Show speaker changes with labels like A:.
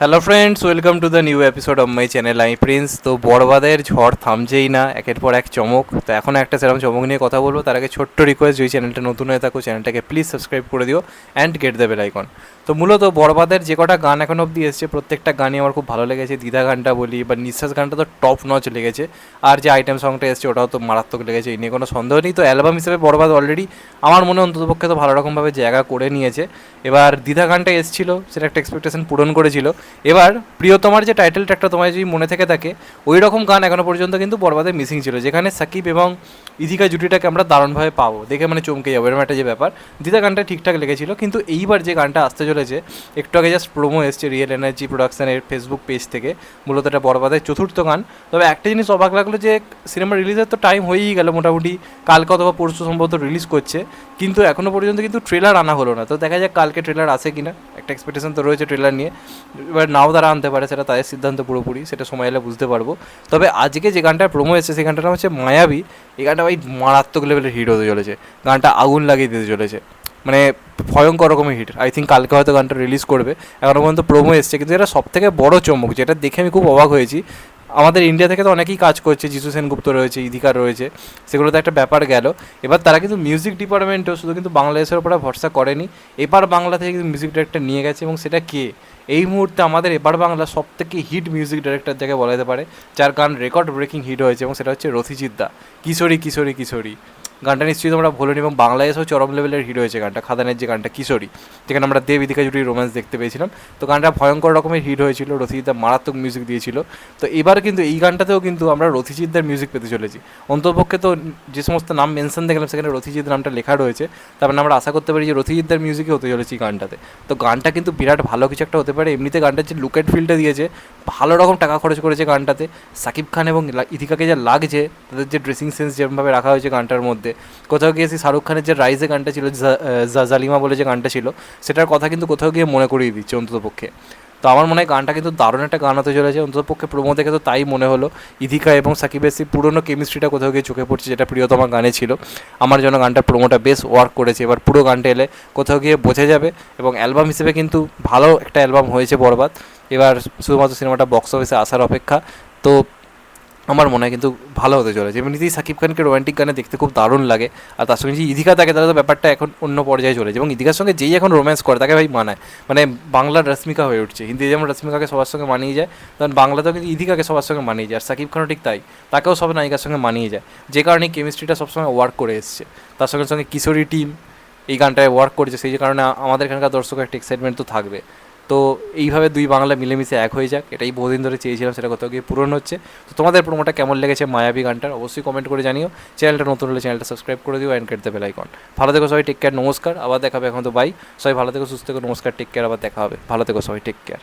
A: Hello friends, welcome to the new episode of my channel. আমি Prince. তো বরবাদের ঝড় থামছেই না, একের পর এক চমক। তো এখন একটা সেরকম চমক নিয়ে কথা বলবো, তার আগে ছোট্ট রিকোয়েস্ট, যদি চ্যানেলটা নতুন হয়ে থাকো চ্যানেলটাকে প্লিজ সাবস্ক্রাইব করে দিও and get the bell icon. তো মূলত বরবাদের যে কটা গান এখন অবধি এসছে প্রত্যেকটা গানই আমার খুব ভালো লেগেছে। দ্বিধা গানটা বলি বা নিঃশ্বাস গানটা তো টপ নচ লেগেছে, আর যে আইটেম সংটা এসছে ওটাও তো মারাত্মক লেগেছে, এই নিয়ে কোনো সন্দেহ নেই। তো অ্যালবাম হিসেবে বরবাদ অলরেডি আমার মনে অন্ততপক্ষে তো ভালো রকমভাবে জায়গা করে নিয়েছে। এবার দ্বিধা গানটা এসেছিলো, সেটা একটা এক্সপেকটেশন পূরণ করেছিল। এবার প্রিয়তমার যে টাইটেল ট্র্যাকটা তোমায় যদি মনে থেকে থাকে, ওই রকম গান এখনও পর্যন্ত কিন্তু বরবাদে মিসিং ছিল, যেখানে সাকিব এবং ইদিকা জুটিটাকে আমরা দারুণভাবে পাবো, দেখে মানে চমকে যাবো, এরকম একটা যে ব্যাপার। দ্বিধা গানটা ঠিকঠাক লেগেছিল, কিন্তু এইবার যে গানটা আসতে চলেছে, একটু আগে জাস্ট প্রোমো এসছে রিয়েল এনার্জি প্রোডাকশনের ফেসবুক পেজ থেকে। মূলত এটা বরবাদের চতুর্থ গান। তবে একটা জিনিস অবাক লাগলো যে সিনেমা রিলিজের তো টাইম হয়েই গেল মোটামুটি, কালকে অথবা পরশু সম্ভবত রিলিজ করছে, কিন্তু এখনও পর্যন্ত কিন্তু ট্রেলার আনা হলো না। তো দেখা যাক কালকে ট্রেলার আসে কিনা, একটা এক্সপেকটেশন তো রয়েছে ট্রেলার নিয়ে। এবার নাও তারা আনতে পারে, সেটা তাদের সিদ্ধান্ত পুরোপুরি, সেটা সময় এলে বুঝতে পারবো। তবে আজকে যে গানটার প্রোমো এসেছে সেই গানটার নাম হচ্ছে মায়াবী। এই গানটা ভাই মারাত্মক লেভেলের হিট হতে চলেছে, গানটা আগুন লাগিয়ে দিতে চলেছে, মানে ভয়ঙ্কর রকমের হিট। আই থিঙ্ক কালকে হয়তো গানটা রিলিজ করবে, এখনও পর্যন্ত প্রোমো এসছে। কিন্তু এটা সবথেকে বড় চমক, যেটা দেখে আমি খুব অবাক হয়েছি। আমাদের ইন্ডিয়া থেকে তো অনেকেই কাজ করছে, যিশু সেনগুপ্ত রয়েছে, ইদিকা রয়েছে, সেগুলোতে একটা ব্যাপার গেল। এবার তারা কিন্তু মিউজিক ডিপার্টমেন্টেও শুধু কিন্তু বাংলাদেশের ওপরে ভরসা করেনি, এবার বাংলা থেকে কিন্তু মিউজিক ডিরেক্টর নিয়ে গেছে, এবং সেটা কে? এই মুহূর্তে আমাদের এবার বাংলা সব থেকে হিট মিউজিক ডিরেক্টর যাকে বলা যেতে পারে, যার গান রেকর্ড ব্রেকিং হিট হয়েছে, এবং সেটা হচ্ছে রথিজিৎ দা। কিশোরী কিশোরী কিশোরী গানটা নিশ্চয়ই তোমরা ভোলেনি, এবং বাংলাদেশেও চরম লেভেলের হিট হয়েছে গানটা, খাদানের যে গানটা কিশোরী, যেখানে আমরা দেব ইদিকা জুটির রোম্যান্স দেখতে পেয়েছিলাম। তো গানটা ভয়ঙ্কর রকমের হিট হয়েছিল, রথিজিৎ মারাত্মক মিউজিক দিয়েছিল। তো এবার কিন্তু এই গানটাতেও কিন্তু আমরা রথিজিৎদার মিউজিক পেতে চলেছি। অন্ততপক্ষে তো যে সমস্ত নাম মেনশন দেখলাম সেখানে রথিজিৎ নামটা লেখা রয়েছে, তারপরে আমরা আশা করতে পারি যে রথিজিৎদার মিউজিকই হতে চলেছে এই গানটাতে। তো গানটা কিন্তু বিরাট ভালো কিছু একটা হতে পারে। এমনিতে গানটার যে লুক অ্যান্ড ফিলটা দিয়েছে, ভালো রকম টাকা খরচ করেছে গানটাতে। সাকিব খান এবং ইদিকাকে যা লাগছে, তাদের যে ড্রেসিং সেন্স যেরকমভাবে রাখা হয়েছে গানটার মধ্যে, কোথাও গিয়ে সেই শাহরুখ খানের যে রাইজে গানটা ছিল, জালিমা বলে যে গানটা ছিল, সেটার কথা কিন্তু কোথাও গিয়ে মনে করিয়ে দিচ্ছে অন্ততপক্ষে। তো আমার মনে হয় গানটা কিন্তু দারুণ একটা গান হতে চলেছে, অন্ততপক্ষে প্রোমো দেখে তো তাই মনে হলো। ইদিকা এবং সাকিবের সেই পুরোনো কেমিস্ট্রিটা কোথাও গিয়ে চোখে পড়ছে, যেটা প্রিয়তমা গানে ছিল। আমার জন্য গানটার প্রোমোটা বেশ ওয়ার্ক করেছে। এবার পুরো গানটা এলে কোথাও গিয়ে বোঝা যাবে, এবং অ্যালবাম হিসেবে কিন্তু ভালো একটা অ্যালবাম হয়েছে বরবাদ। এবার শুধুমাত্র সিনেমাটা বক্স অফিসে আসার অপেক্ষা। তো আমার মনে হয় কিন্তু ভালো হতে চলেছে। এমনিতেই সাকিব খানকে রোমান্টিক গানে দেখতে খুব দারুণ লাগে, আর তার সঙ্গে যে ইদিকা থাকে, তাহলে তো ব্যাপারটা এখন অন্য পর্যায়ে চলেছে। এবং ইদিকার সঙ্গে যেই এখন রোম্যান্স করে তাকে ভাই মানায়, মানে বাংলার রশ্মিকা হয়ে উঠছে। হিন্দি যেমন রশ্মিকাকে সবার সঙ্গে মানিয়ে যায়, তখন বাংলাতেও কিন্তু ইদিকাকে সবার সঙ্গে মানিয়ে যায়, আর সাকিব খানও ঠিক তাই, তাকেও সব নায়িকার সঙ্গে মানিয়ে যায়, যে কারণে কেমিস্ট্রিটা সবসময় ওয়ার্ক করে এসছে। তার সঙ্গে সঙ্গে কিশোরী টিম এই গানটায় ওয়ার্ক করেছে, সেই যে কারণে আমাদের এখানকার দর্শকের একটা এক্সাইটমেন্ট তো থাকবে। তো এইভাবে দুই বাংলা মিলেমিশে এক হয়ে যাক, এটাই বহুদিন ধরে চেয়েছিলাম, সেটা কোথাও গিয়ে পূরণ হচ্ছে। তো তোমাদের প্রোমোটা কেমন লেগেছে মায়াবী গানটার, অবশ্যই কমেন্ট করে জানিও। চ্যানেলটা নতুন হলে চ্যানেলটা সাবস্ক্রাইব করে দিও and get the bell icon. ভালো থেকো সবাই, টেক কেয়ার, নমস্কার, আবার দেখা হবে। এখন তো বাই, সবাই ভালো থেকো, সুস্থ থেকো, নমস্কার, টেক কেয়ার, আবার দেখা হবে। ভালো থেকো সবাই, টেক কেয়ার।